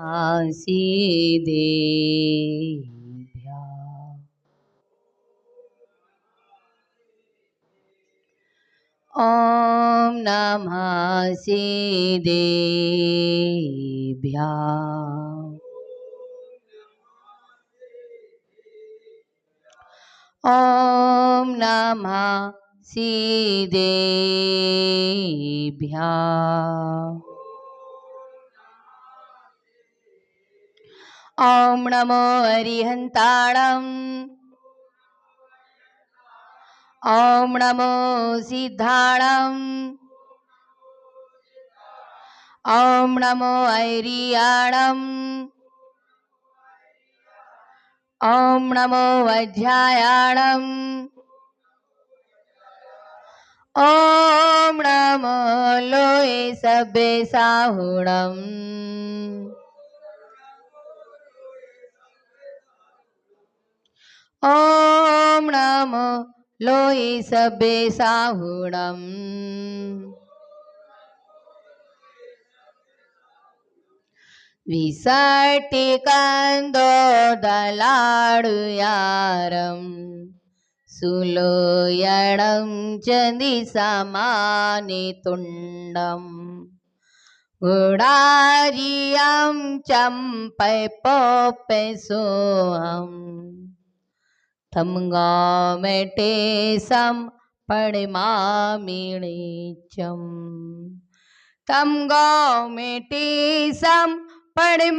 आसीदेभ्या ॐ नमः सीदेभ्या ॐ नमः सीदेभ्या ॐ नमो अरिहन्ताणम् ॐ नमो सिद्धाणम् ॐ नमो ऐरियाणम् ॐ नमो वज्रायाणम् ॐ नमो लोये सब्बे साहुणम् ॐ नमो लोये सब्बे साहुणम् विसटिकन्दो दलाडुयारम् सुलोयणं चन्दिसमानितुण्डम् गुडारियं चम्पैपोपे सोऽहम् तं गामेटेसं पणिमामिणीचं तं गामेटेसं पणिमामिणीचं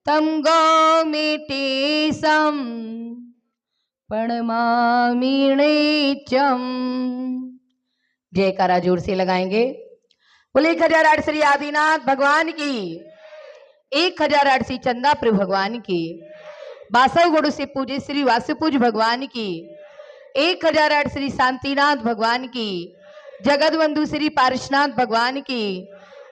तं गामेटेसं पणिमामिणीचं। जयकारा जोर से लगाएंगे। बोले 1008 श्री आदिनाथ भगवान की, 1008 श्री चंदा प्रभु भगवान की, 62 गुरु से पूजे श्री वासुपूज भगवान की, 1008 श्री शांतिनाथ भगवान की, जगत बंधु श्री पारसनाथ भगवान की,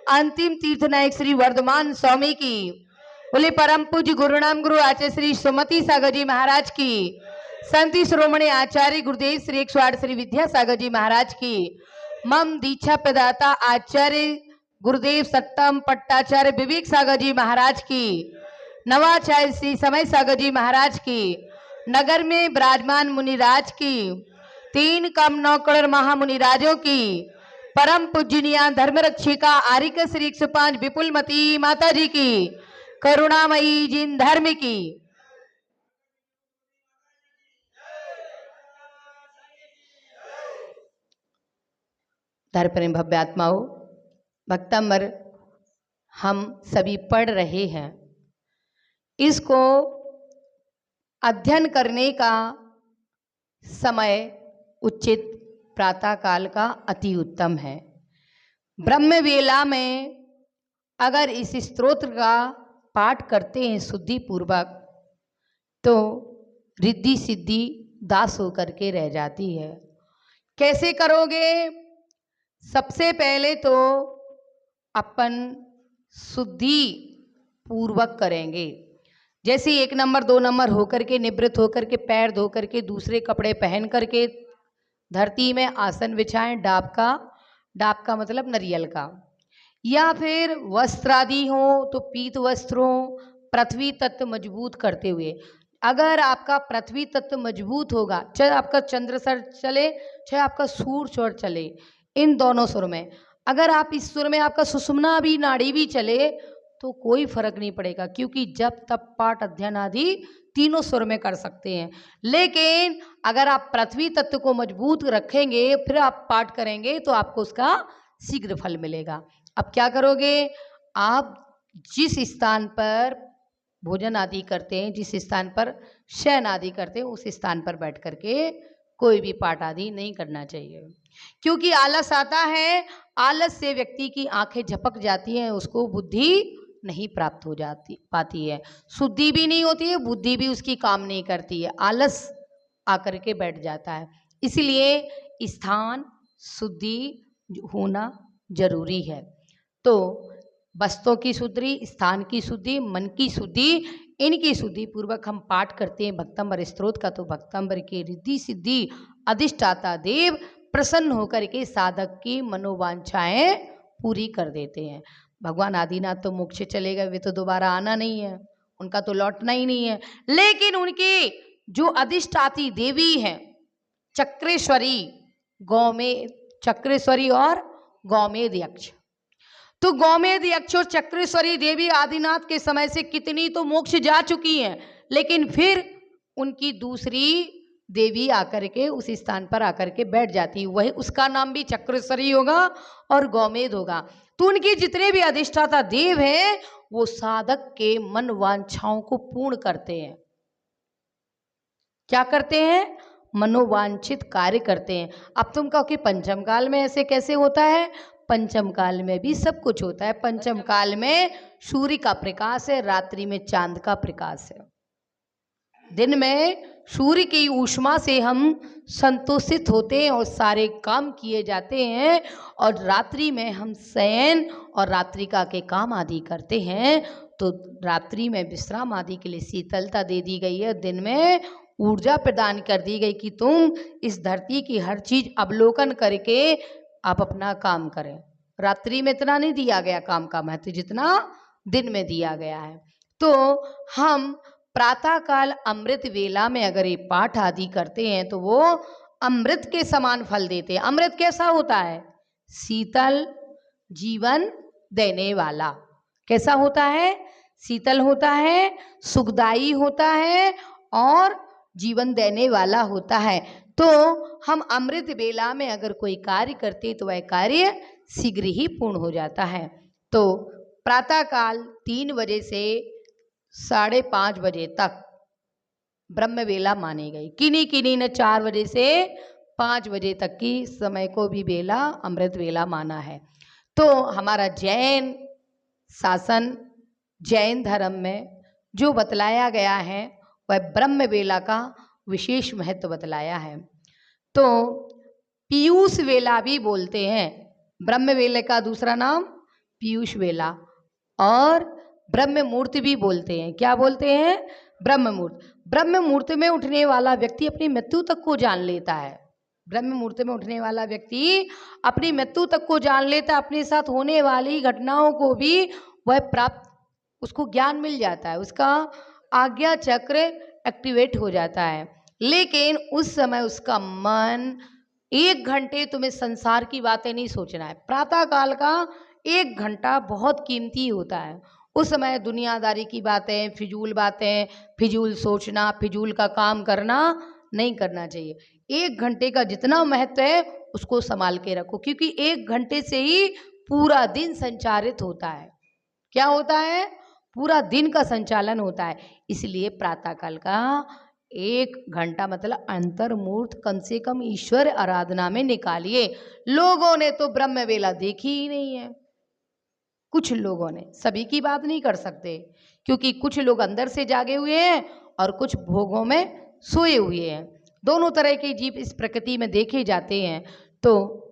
अंतिम तीर्थ नायक श्री वर्धमान स्वामी की, बोले परम पूज्य गुरुनाम गुरु आचार्य श्री सुमति सागर जी महाराज की, संति श्रोमणी आचार्य गुरुदेव श्री 108 श्री विद्यासागर जी महाराज की, मम दीक्षा प्रदाता आचार्य गुरुदेव सत्तम पट्टाचार्य विवेक सागर जी महाराज की, नवाचार्य श्री समय सागर जी महाराज की, नगर में विराजमान मुनिराज की, 3 कम 9 करोड़ महामुनिराजों की, परम पूजनीय धर्मरक्षिका आरिक श्री 105 विपुलमती माता जी की, करुणामयी जिन धर्म की। धर्म भव्य आत्माओं, भक्तंबर हम सभी पढ़ रहे हैं। इसको अध्ययन करने का समय उचित प्रातः काल का अति उत्तम है। ब्रह्म वेला में अगर इस स्तोत्र का पाठ करते हैं शुद्धि पूर्वक तो रिद्धि सिद्धि दास होकर के रह जाती है। कैसे करोगे? सबसे पहले तो अपन शुद्धि पूर्वक करेंगे। जैसे 1 नंबर 2 नंबर होकर के निवृत्त होकर के पैर धो करके दूसरे कपड़े पहन करके धरती में आसन बिछाएं। डाब का मतलब नारियल का, या फिर वस्त्र आदि हो तो पीत वस्त्रों, पृथ्वी तत्व मजबूत करते हुए। अगर आपका पृथ्वी तत्व मजबूत होगा, चाहे आपका चंद्र स्वर चले चाहे आपका सूर्य स्वर चले, इन दोनों सुर में अगर आप इस सुर में आपका सुषुम्ना भी नाड़ी भी चले तो कोई फर्क नहीं पड़ेगा, क्योंकि जब तब पाठ अध्ययन आदि तीनों सुर में कर सकते हैं। लेकिन अगर आप पृथ्वी तत्व को मजबूत रखेंगे फिर आप पाठ करेंगे तो आपको उसका शीघ्र फल मिलेगा। अब क्या करोगे? आप जिस स्थान पर भोजन आदि करते हैं, जिस स्थान पर शयन आदि करते हैं, उस स्थान पर बैठ करके कोई भी पाठ आदि नहीं करना चाहिए, क्योंकि आलस आता है। आलस से व्यक्ति की आंखें झपक जाती हैं, उसको बुद्धि नहीं प्राप्त हो जाती पाती है, शुद्धि भी नहीं होती है, बुद्धि भी उसकी काम नहीं करती है, आलस आकर के बैठ जाता है। इसलिए स्थान शुद्धि होना जरूरी है। तो वस्तुओं की शुद्धि, स्थान की शुद्धि, मन की शुद्धि, इनकी शुद्धि पूर्वक हम पाठ करते हैं भक्तंबर स्तोत्र का, तो भक्तंबर की रिद्धि सिद्धि अधिष्ठाता देव प्रसन्न होकर के साधक की मनोवांछाएं पूरी कर देते हैं। भगवान आदिनाथ तो मोक्ष चले गए, वे तो दोबारा आना नहीं है, उनका तो लौटना ही नहीं है। लेकिन उनकी जो अधिष्ठाती देवी हैं चक्रेश्वरी, गौमेद, चक्रेश्वरी और गौमेद यक्ष, तो गौमेद यक्ष और चक्रेश्वरी देवी आदिनाथ के समय से कितनी तो मोक्ष जा चुकी हैं, लेकिन फिर उनकी दूसरी देवी आकर के उस स्थान पर आकर के बैठ जाती, वही उसका नाम भी चक्रेश्वरी होगा और गौमेद होगा। तो उनके जितने भी अधिष्ठाता देव हैं वो साधक के मन वांछाओं को पूर्ण करते हैं। क्या करते हैं? मनोवांछित कार्य करते हैं। अब तुम कहो कि पंचम काल में ऐसे कैसे होता है? पंचम काल में भी सब कुछ होता है। पंचम काल में सूर्य का प्रकाश है, रात्रि में चांद का प्रकाश है। दिन में सूर्य की ऊष्मा से हम संतोषित होते हैं और सारे काम किए जाते हैं, और रात्रि में हम शयन और रात्रिका के काम आदि करते हैं। तो रात्रि में विश्राम आदि के लिए शीतलता दे दी गई है, दिन में ऊर्जा प्रदान कर दी गई कि तुम इस धरती की हर चीज अवलोकन करके आप अपना काम करें। रात्रि में इतना नहीं दिया गया काम का महत्व जितना दिन में दिया गया है। तो हम प्रातः काल अमृत वेला में अगर ये पाठ आदि करते हैं तो वो अमृत के समान फल देते हैं। अमृत कैसा होता है? शीतल, जीवन देने वाला। कैसा होता है? शीतल होता है, सुखदायी होता है और जीवन देने वाला होता है। तो हम अमृत वेला में अगर कोई कार्य करते तो वह कार्य शीघ्र ही पूर्ण हो जाता है। तो प्रातः काल 3 बजे से 5:30 बजे तक ब्रह्म वेला मानी गई। किन्हीं किन्हीं ने 4 बजे से 5 बजे तक की समय को भी वेला, अमृत वेला माना है। तो हमारा जैन शासन, जैन धर्म में जो बतलाया गया है वह ब्रह्म वेला का विशेष महत्व बतलाया है। तो पीयूष वेला भी बोलते हैं। ब्रह्म वेले का दूसरा नाम पीयूष वेला, और ब्रह्म मुहूर्त भी बोलते हैं। क्या बोलते हैं? ब्रह्म मुहूर्त। ब्रह्म मुहूर्त में उठने वाला व्यक्ति अपनी मृत्यु तक को जान लेता है। ब्रह्म मुहूर्त में उठने वाला व्यक्ति अपनी मृत्यु तक को जान लेता है, अपने साथ होने वाली घटनाओं को भी वह प्राप्त, उसको ज्ञान मिल जाता है, उसका आज्ञा चक्र एक्टिवेट हो जाता है। लेकिन उस समय उसका मन 1 घंटे तुम्हें संसार की बातें नहीं सोचना है। प्रातः काल का 1 घंटा बहुत कीमती होता है। उस समय दुनियादारी की बातें, फिजूल सोचना, फिजूल का काम करना नहीं करना चाहिए। 1 घंटे का जितना महत्व है उसको संभाल के रखो, क्योंकि 1 घंटे से ही पूरा दिन संचालित होता है। क्या होता है? पूरा दिन का संचालन होता है। इसलिए प्रातः काल का 1 घंटा मतलब अंतर मुहूर्त कम से कम ईश्वर आराधना में निकालिए। लोगों ने तो ब्रह्म वेला देखी ही नहीं है। कुछ लोगों ने, सभी की बात नहीं कर सकते, क्योंकि कुछ लोग अंदर से जागे हुए हैं और कुछ भोगों में सोए हुए हैं। दोनों तरह के जीव इस प्रकृति में देखे जाते हैं। तो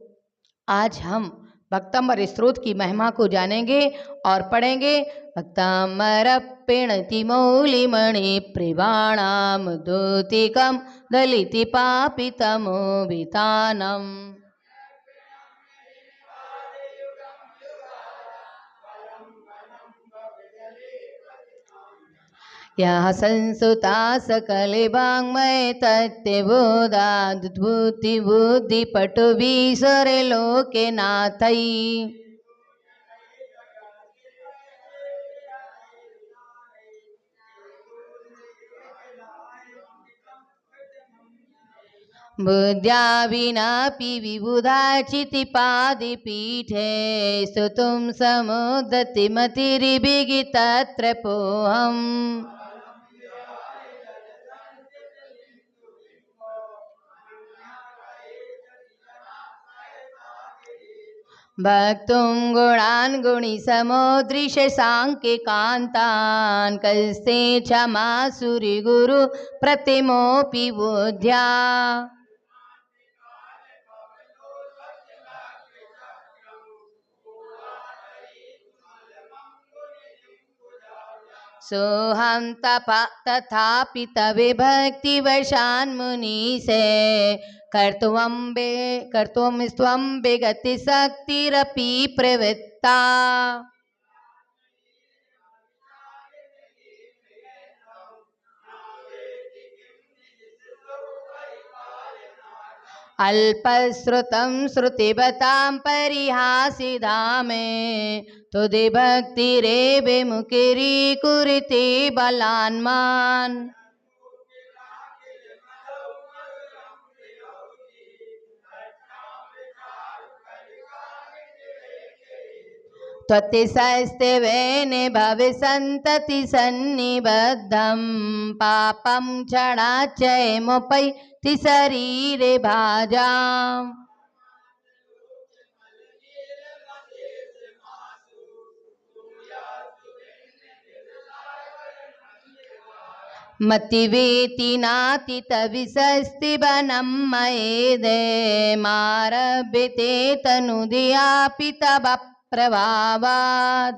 आज हम भक्तम्बर स्तोत्र की महिमा को जानेंगे और पढ़ेंगे। भक्तमर्पणति मौलिमणि प्रिवाणाम दूतिकम दलिति पापितमो वितानम। यः संसुता सकले वाङ्मय तत्त्वबोधाद्भुति बुद्धिपटुभिसरे लोके नाथै। बुद्ध्या विनापि विबुधाचितिपादिपीठे स्तुतुं समुदतिमतिर्विगितत्र पोऽहम्। भक्तुं गुणान् गुणिसमोदृश साङ्ख्यकान्तान् कस्ते क्षमासुरि गुरु प्रतिमोऽपि बुद्ध्या। सोहम तथापि तवे भक्तिवशान् मुनीसे कर्तुं स्वं विगति शक्तिरपि प्रवृत्ता। अल्पश्रुतं श्रुतिवतां परिहासिधा मे तुदि भक्तिरेव मुकिरीकुरुते बलान्मान् त्वतिशस्तेवेने भविसन्तति सन्निबद्धं पापं क्षणाच्चयमुपैति शरीरे भाजाम् मतिवेति नातितविशस्ति वनं मयेदे मारभ्यते तनुदयापि तव प्रभावात्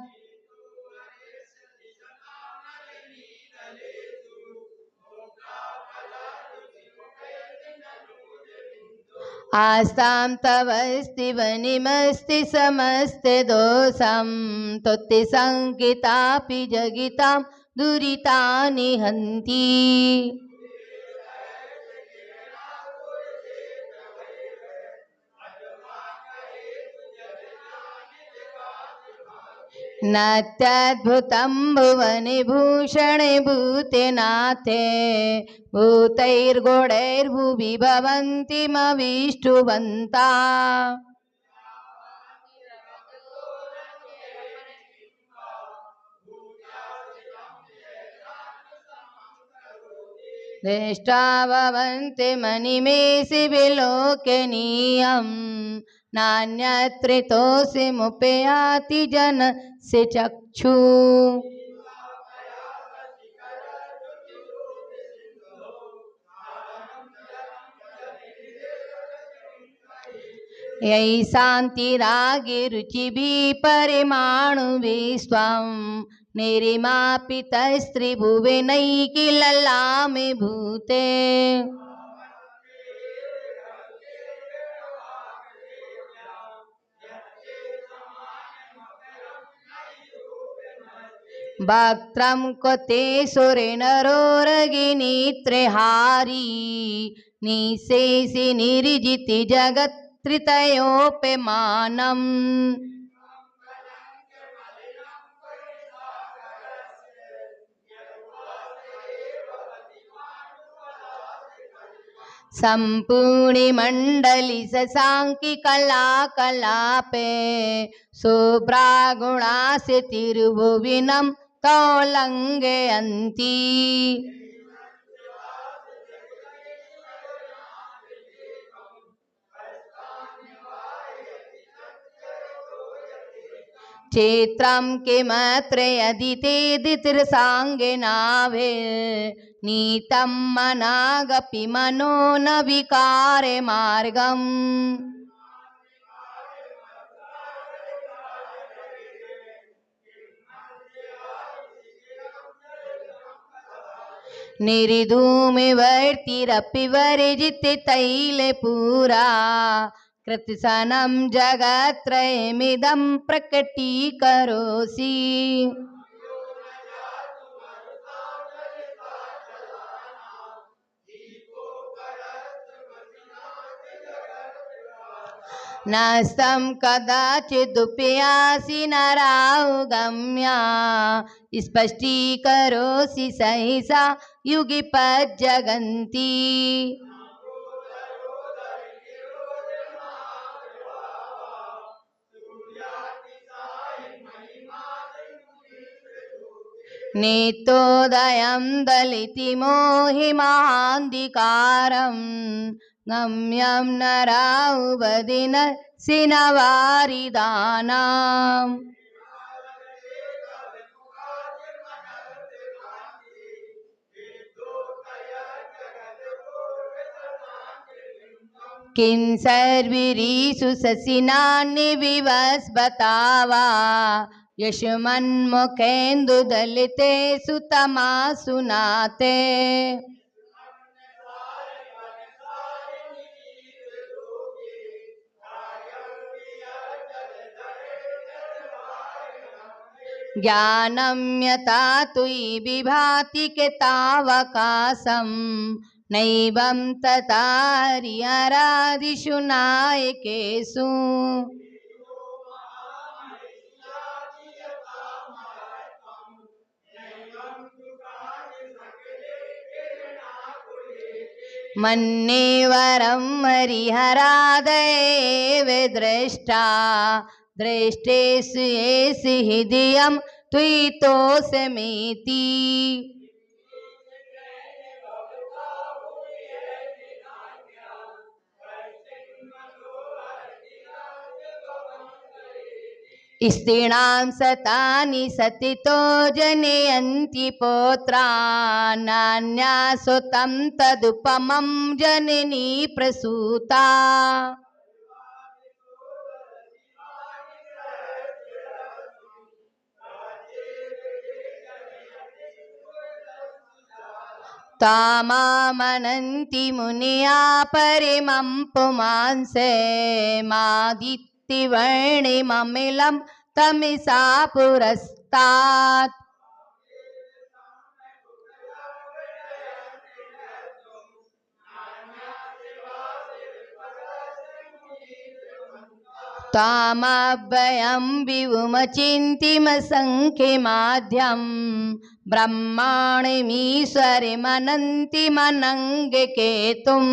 आस्तां तवस्ति वनिमस्ति समस्ते दोषं तुति संकितापि जगितां दुरितानि हन्ति नात्यद्भुतं भुवने भूषणे भूतेनाथे भूतैर्गुणैर्भुवि भवन्तिमविष्टुवन्ता दृष्टा भवन्ति मनिमेषि विलोकनीयं नान्यत्रितोऽसि मुपयाति जनस्य चक्षु यही शान्तिरागे रुचिभिः परिमाणुभिः स्वं निरिमापितस्त्रिभुवनैकिललामे भूते वक्त्रं कोते सुरेनरोरगिनीत्रिहारी निशेषि निर्जिति जगत्त्रितयोप्यमानम् सम्पूर्णिमण्डली शशाङ्की कलाकलापे शुभ्रागुणास्य तिरुभुविनं तौलङ्घयन्ति चैत्रं किमत्र यदि ते दितिर्साङ्गिनाभिर्नीतं मनागपि मनो न विकारे मार्गम् निर्धूमिवर्तिरपि वर्जिते तैलपुरा कृत्सनं जगत्त्रयमिदं प्रकटीकरोषि नास्तं कदाचिदुपयासि नरागम्या स्पष्टीकरोषि सहसा युगिपज्जगन्ति नित्योदयं दलिति मोहिमान्धिकारं गम्यं नराउवदिन सिनवारिदानाम् किं सर्विरीषु शशिनान्निविवस्वतावा यशमन्मुखेन्दुदलिते सुतमासुनाते ज्ञानं यथा तुयि विभाति के तावकाशं नैवं ततारिहरादिषु नायकेषु मन्ये वरं हरिहरादेव दृष्टा दृष्टेषु येषु हृदयं त्वयितोषमेति। स्त्रीणां शतानि सतितो जनयन्ति पौत्रा नान्यासु तं तदुपमं जननी प्रसूता। तामामनन्ति मुनिया परिमं पुमांसे मादित्यवर्णिममिलं तमिषा पुरस्तात्। तामभयं विभुमचिन्तिमसङ्ख्यमाद्यं ब्रह्माणमीश्वरमनन्तिमनङ्गकेतुम्।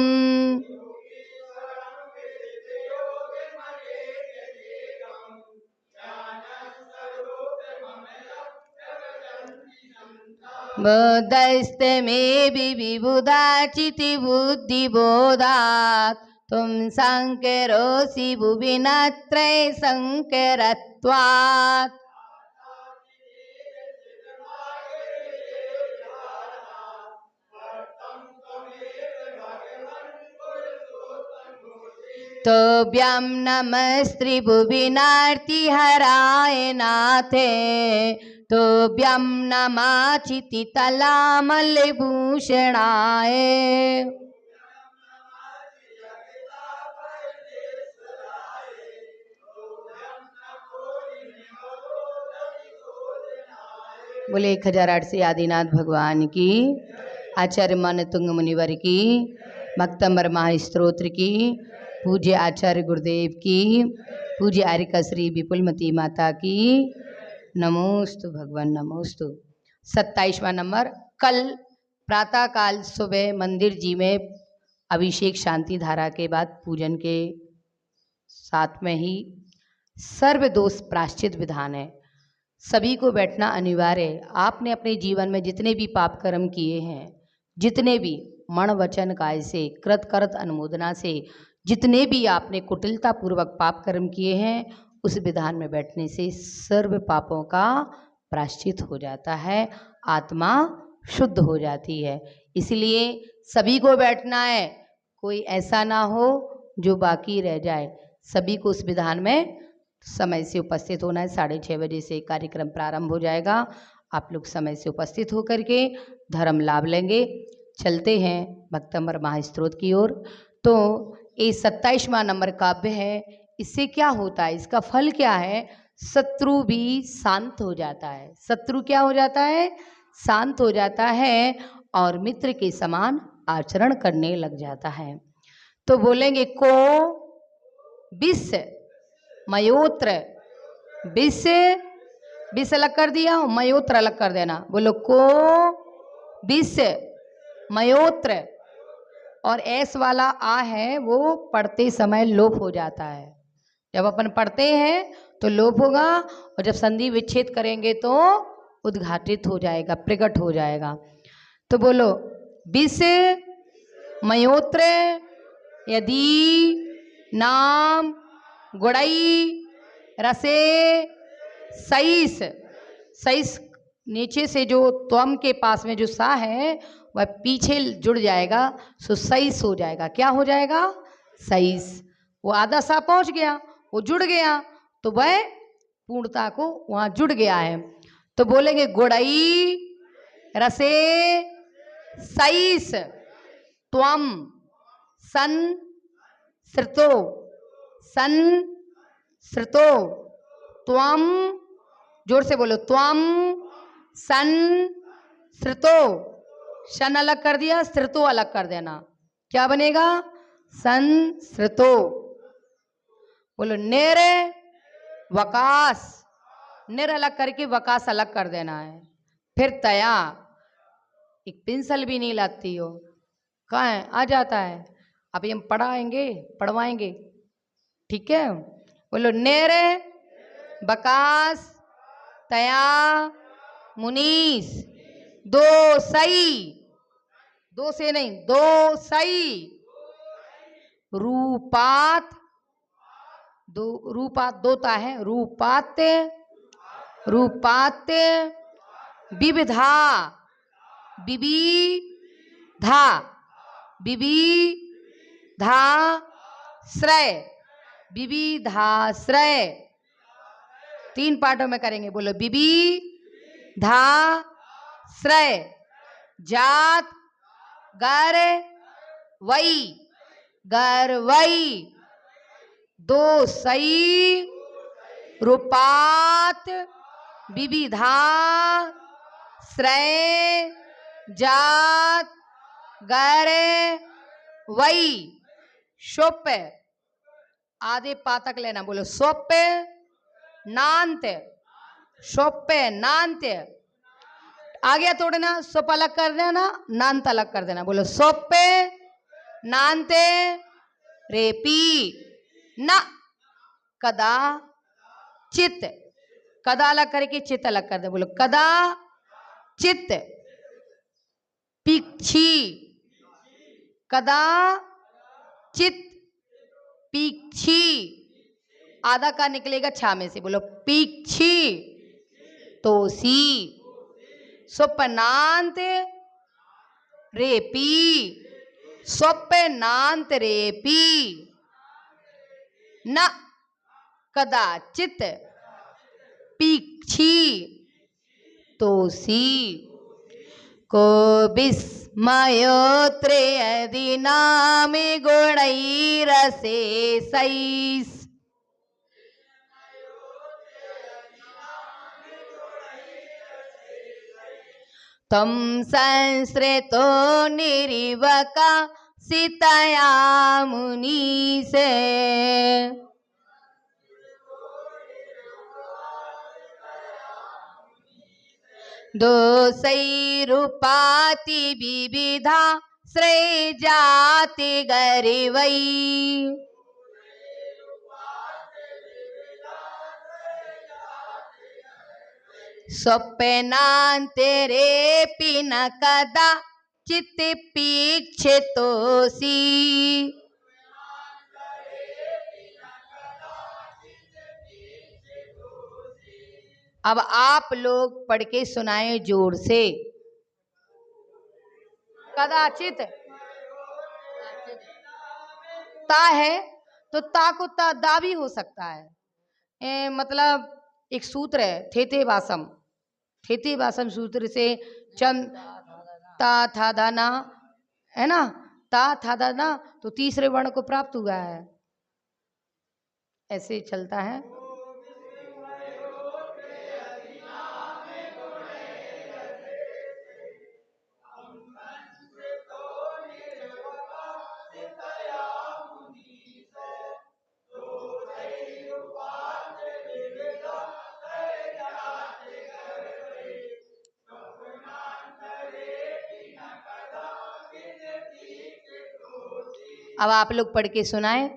बुद्धस्ते मे विबुधाचितिबुद्धिबोधात् तुम संकरोसि भुविनत्रय संकरत्वात्। तोभ्यं नमस्त्रिभुविनार्तिहराय नाथे तोभ्यं नमाचितितलामलभूषणाय। बोले 1008 से आदिनाथ भगवान की, आचार्य मन तुंग मुनिवर की, भक्तंबर महास्तोत्र की, पूज्य आचार्य गुरुदेव की, पूज्य आर्यका श्री विपुलमती माता की नमोस्तु भगवान नमोस्तु। 27वां नंबर। कल प्रातःकाल सुबह मंदिर जी में अभिषेक शांति धारा के बाद पूजन के साथ में ही सर्वदोष प्रायश्चित विधान है। सभी को बैठना अनिवार्य है। आपने अपने जीवन में जितने भी पाप कर्म किए हैं, जितने भी मन वचन काय से कृत करत अनुमोदना से जितने भी आपने कुटिलता पूर्वक पाप कर्म किए हैं, उस विधान में बैठने से सर्व पापों का प्रायश्चित हो जाता है, आत्मा शुद्ध हो जाती है। इसलिए सभी को बैठना है, कोई ऐसा ना हो जो बाकी रह जाए। सभी को उस विधान में समय से उपस्थित होना है। 6:30 बजे से कार्यक्रम प्रारंभ हो जाएगा। आप लोग समय से उपस्थित होकर के धर्म लाभ लेंगे। चलते हैं भक्तंबर महास्तोत्र की ओर। तो ये 27वां नंबर काव्य है। इससे क्या होता है, इसका फल क्या है? शत्रु भी शांत हो जाता है। शत्रु क्या हो जाता है? शांत हो जाता है और मित्र के समान आचरण करने लग जाता है। तो बोलेंगे को विष मयोत्र, विष विष अलग कर दिया, मयोत्र अलग कर देना। बोलो को विष मयोत्र। और एस वाला आ है वो पढ़ते समय लोप हो जाता है। जब अपन पढ़ते हैं तो लोप होगा और जब संधि विच्छेद करेंगे तो उद्घाटित हो जाएगा, प्रकट हो जाएगा। तो बोलो विष मयोत्र यदि नाम गुड़ई रसे सईस। सईस नीचे से जो त्वम के पास में जो सा है वह पीछे जुड़ जाएगा, सो सईस हो जाएगा। क्या हो जाएगा? सईस। वो आधा सा पहुंच गया, वो जुड़ गया, तो वह पूर्णता को वहां जुड़ गया है। तो बोलेंगे गुड़ई रसे सईस त्वम सन श्रुतो, सन श्रुतो त्वम, जोर से बोलो त्वम सन श्रुतो शन अलग कर दिया, श्रुतो अलग कर देना, क्या बनेगा? संश्रुतो। बोलो निर वकास, निर अलग करके वकास अलग कर देना है। फिर तया, एक पेंसिल भी नहीं लाती हो, कहाँ है? आ जाता है, अभी हम पढ़वाएंगे, ठीक है। बोलो निर वकास तया मुनीस, दो सही, दो से नहीं, दो सही, रूपात, दो रूपात, दोता है, रूपात्य, रूपात्य विविधा, विविधा, विविधा श्रय, विविधाश्रय, 3 पार्टों में करेंगे। बोलो विविधा श्रय, जात गर वई, गर वई, दो सई, रूपात विविधा श्रय, जात गर वई, शोप, आधे पातक लेना। बोलो सोप नांत, शोप नांत, आ गया तोड़ना, सोप अलग कर देना, नांत अलग कर देना। बोलो सोप नांते रेपी, न कदा चित, कदा अलग करके चित अलग कर दे। बोलो कदा चित, पीक्षी, कदा चित पीक्षी, आधा का निकलेगा छा में से। बोलो पीक्षी, तोसी, स्वप्नांत रेपी, स्वप्नांत रेपी, न कदाचित पीक्षी तोसी, को विस्मयोत्रयदिनामि गुणैरशेषैः, तं संश्रितो निर्विकासितया मुनीश, दोषैरुपाति विविधा श्रेय जाति गरिवै, स्वप्नान्तरेऽपि न कदाचित् पीक्षितोऽसि। अब आप लोग पढ़ के सुनाएं जोर से। कदाचित ता है तो ता को ता दा भी हो सकता है। मतलब एक सूत्र है थेथे वासम, थेथे वासम सूत्र से चम ता था दाना है ना, ता था दाना तो तीसरे वर्ण को प्राप्त हुआ है, ऐसे चलता है। अब आप लोग पढ़ के सुनाएं।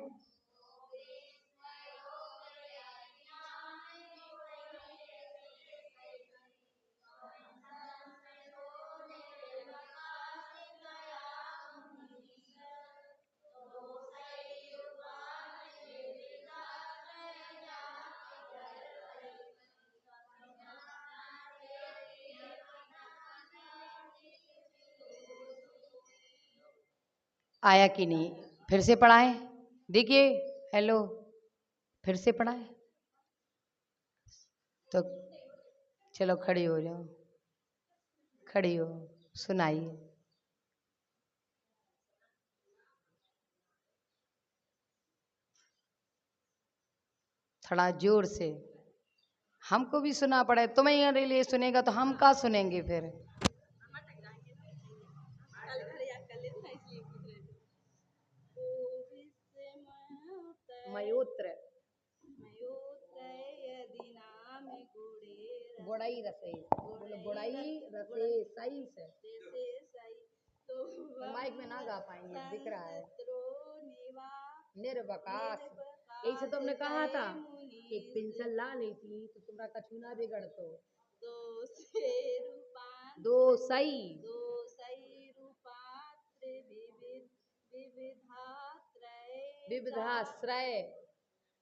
आया कि नहीं? फिर से पढ़ाएं। देखिए हेलो, फिर से पढ़ाएं तो चलो खड़ी हो जाओ, खड़ी हो, सुनाइए। थोड़ा जोर से, हमको भी सुना पड़े, तुम्हें लिए सुनेगा तो हम क्या सुनेंगे फिर। मयोत्र यदि नाम गुड़ई रसे, बोलो गुड़ई रसे सही से। तो माइक में ना गा पाएंगे, दिख रहा है। निर्वकाश, यही से तुमने कहा था एक पेंसिल ला लेती तो तुम्हारा कछु ना बिगड़ तो। दो सही रूपात्र विविधाश्रय।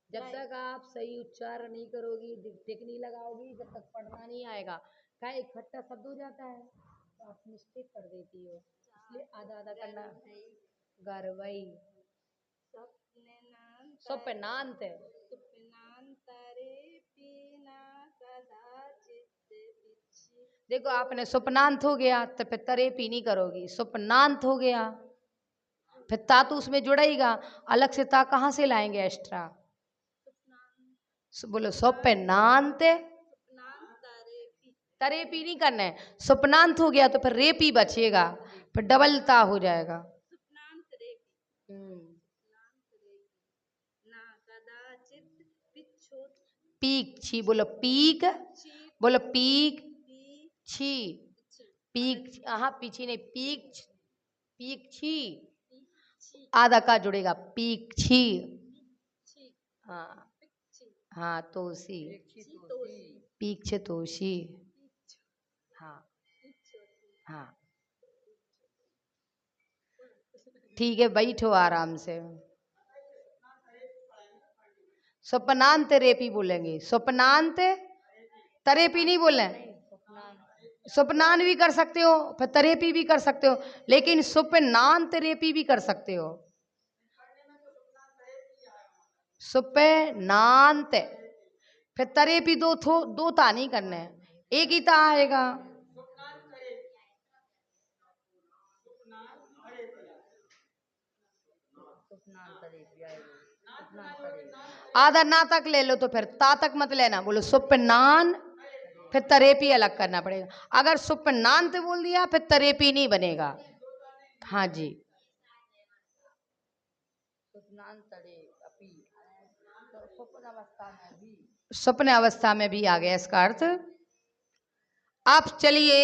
जब तक आप सही उच्चारण नहीं करोगी, टिक नहीं लगाओगी, जब तक पढ़ना नहीं आएगा। क्या इकट्ठा शब्द हो जाता है तो आप मिस्टेक कर देती हो, इसलिए आधा आधा करना। गरवई स्वप्नांत देखो, आपने स्वप्नांत हो गया तो फिर तरे पी नहीं करोगी, स्वप्नांत हो गया फिर ता तो उसमें जुड़ेगा, अलग से ता कहाँ से लाएंगे एक्स्ट्रा। बोलो स्वप्नांत तरे पी नहीं करना है, स्वप्नांत हो गया तो फिर रे पी बचेगा, फिर डबल ता हो जाएगा। पीक छी, बोलो पीक, बोलो पीक छी, पीक, हाँ पीछी नहीं, पीक, पीक छी, आधा का जुड़ेगा, पीक छी। हाँ हाँ तोसी, पीक छे तोसी। हाँ हाँ ठीक है, बैठो आराम से। स्वप्नांत रेपी बोलेंगे, स्वप्नांत तरेपी नहीं बोले। स्वप्नान भी कर सकते हो, फिर तरेपी भी कर सकते हो, लेकिन स्वप्नांत रेपी भी कर सकते हो। स्वप्नांत फिर तरेपी दो ता नहीं करने, एक ही ता आएगा। आधा ना तक ले लो तो फिर ता तक मत लेना, बोलो स्वप्नान, फिर तरेपी अलग करना पड़ेगा। अगर स्वप्नांत बोल दिया फिर तरेपी नहीं बनेगा। हाँ जी, स्वप्न अवस्था में भी आ गया इसका अर्थ। आप चलिए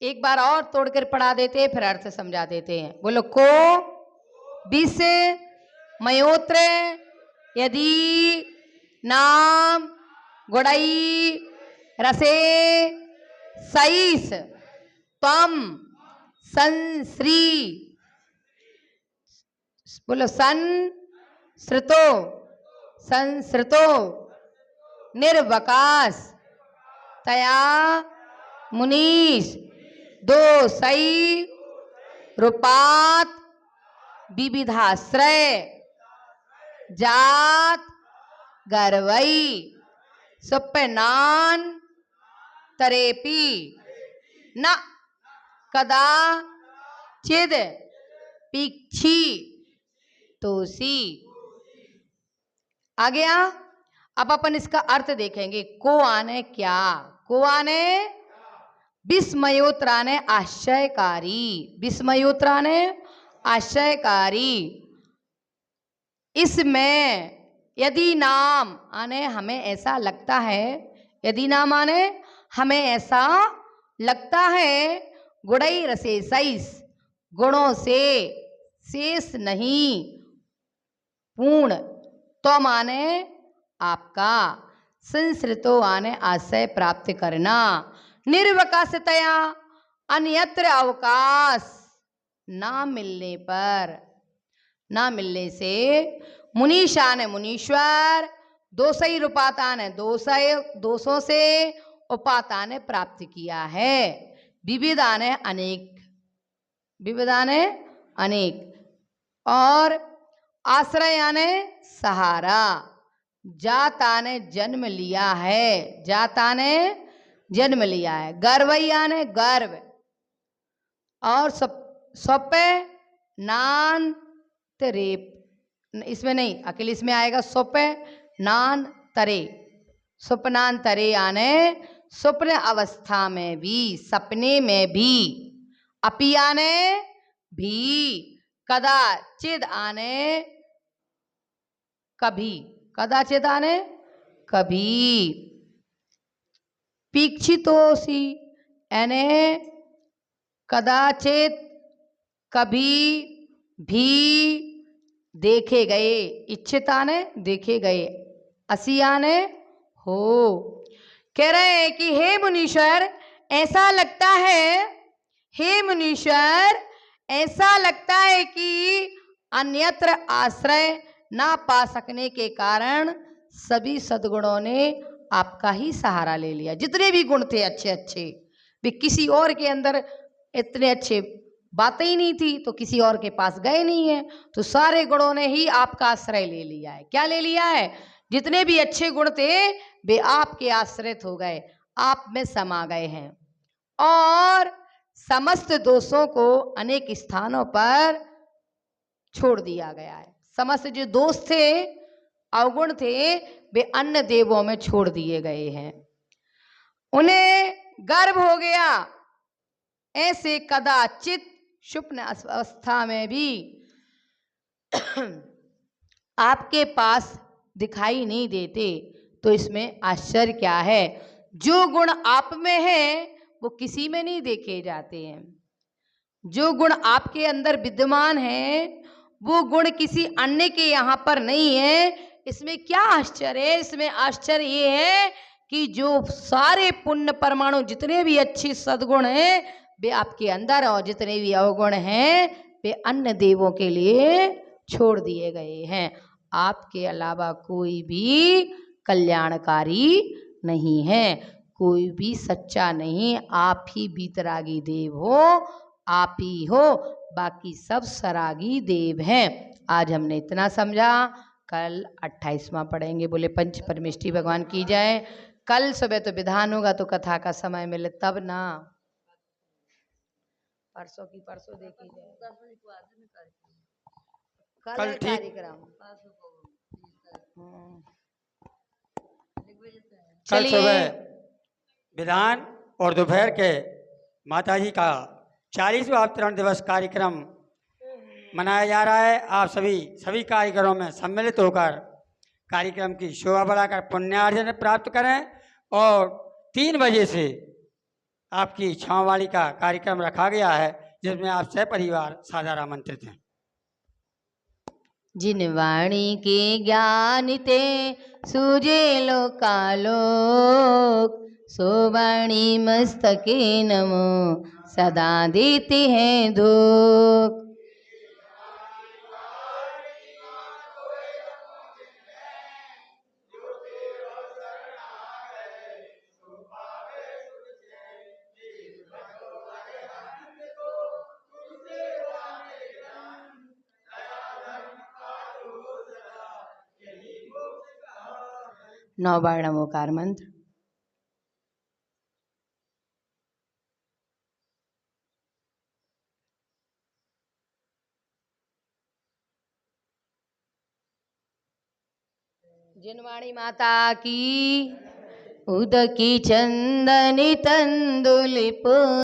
एक बार और तोड़कर पढ़ा देते फिर अर्थ समझा देते हैं। बोलो को विष मयोत्र यदि नाम गुड़ई रसे सईस तम संश्री, बोलो संश्रितो, संश्रितो निर्वकाश तया मुनीश दो सई रूपात विविधाश्रय जात गर्वई स्वप्नान तरेपी न कदा चिद पीक्षी तोसी। आ गया। अब अपन इसका अर्थ देखेंगे। को आने क्या, को आने विस्मयोत्राने आश्चर्यकारी, विस्मयोत्राने आश्चर्यकारी। इसमें यदि नाम आने हमें ऐसा लगता है, यदि नाम आने हमें ऐसा लगता है, गुड़ई रसे सईस गुणों से शेष नहीं, पूर्ण तो माने आपका, संश्रितो आने आशय प्राप्त करना, निर्वकाशतया अन्यत्र अवकाश ना मिलने पर, ना मिलने से मुनीषा ने मुनीश्वर दोषई रूपाता ने दोषों से उपाता ने प्राप्त किया है, विविधा ने अनेक, विविधा ने अनेक, और आश्रया ने सहारा, जाता ने जन्म लिया है, जाता ने जन्म लिया है, गर्वैया ने गर्व, और स्वप्न नान तरेप, इसमें नहीं अकेले, इसमें आएगा स्वप्न नान तरे, स्वप्नान तरे आने स्वप्न अवस्था में भी, सपने में भी, अपी आने भी, कदाचित आने कभी, कदाचित आने कभी, पीक्षितोसी यानी कदाचित कभी भी देखे गए, इच्छित आने देखे गए, असी आने हो। कह रहे हैं कि हे मुनीश्वर ऐसा लगता है, हे मुनीश्वर ऐसा लगता है कि अन्यत्र आश्रय ना पा सकने के कारण सभी सद्गुणों ने आपका ही सहारा ले लिया। जितने भी गुण थे अच्छे अच्छे, वे किसी और के अंदर इतने अच्छे बातें ही नहीं थी तो किसी और के पास गए नहीं है, तो सारे गुणों ने ही आपका आश्रय ले लिया है। क्या ले लिया है? जितने भी अच्छे गुण थे वे आपके आश्रित हो गए, आप में समा गए हैं, और समस्त दोषों को अनेक स्थानों पर छोड़ दिया गया है। समस्त जो दोष थे, अवगुण थे, वे अन्य देवों में छोड़ दिए गए हैं। उन्हें गर्व हो गया, ऐसे कदाचित स्वप्न अवस्था में भी आपके पास दिखाई नहीं देते, तो इसमें आश्चर्य क्या है? जो गुण आप में है वो किसी में नहीं देखे जाते हैं। जो गुण आपके अंदर विद्यमान है वो गुण किसी अन्य के यहाँ पर नहीं है। इसमें क्या आश्चर्य है? इसमें आश्चर्य ये है कि जो सारे पुण्य परमाणु, जितने भी अच्छे सद्गुण हैं वे आपके अंदर, और जितने भी अवगुण हैं वे अन्य देवों के लिए छोड़ दिए गए हैं। आपके अलावा कोई भी कल्याणकारी नहीं है, कोई भी सच्चा नहीं, आप ही बीतरागी देव हो, आप ही हो, बाकी सब सरागी देव हैं। आज हमने इतना समझा, कल 28वां पढ़ेंगे। बोले पंच परमेष्ठी भगवान की जाए। कल सुबह तो विधान होगा, तो कथा का समय मिले तब ना, परसों की परसों देखी जाए, कल कार्यक्रम कल सुबह विधान और दोपहर के माताजी का 40वां अवतरण दिवस कार्यक्रम मनाया जा रहा है। आप सभी कार्यक्रमों में सम्मिलित होकर कार्यक्रम की शोभा बढ़ाकर पुण्यार्जन प्राप्त करें। और 3 बजे से आपकी छाववाड़ी का कार्यक्रम रखा गया है, जिसमें आप सपरिवार सादर आमंत्रित हैं। जिन वाणी के ज्ञान ते सूझे लोकालोक, सो वाणी मस्तके नमो सदा देते हैं धूप। नौ बार नमोकार मंत्र। जिनवाणी माता की उदकी चंदनी तंदुलिप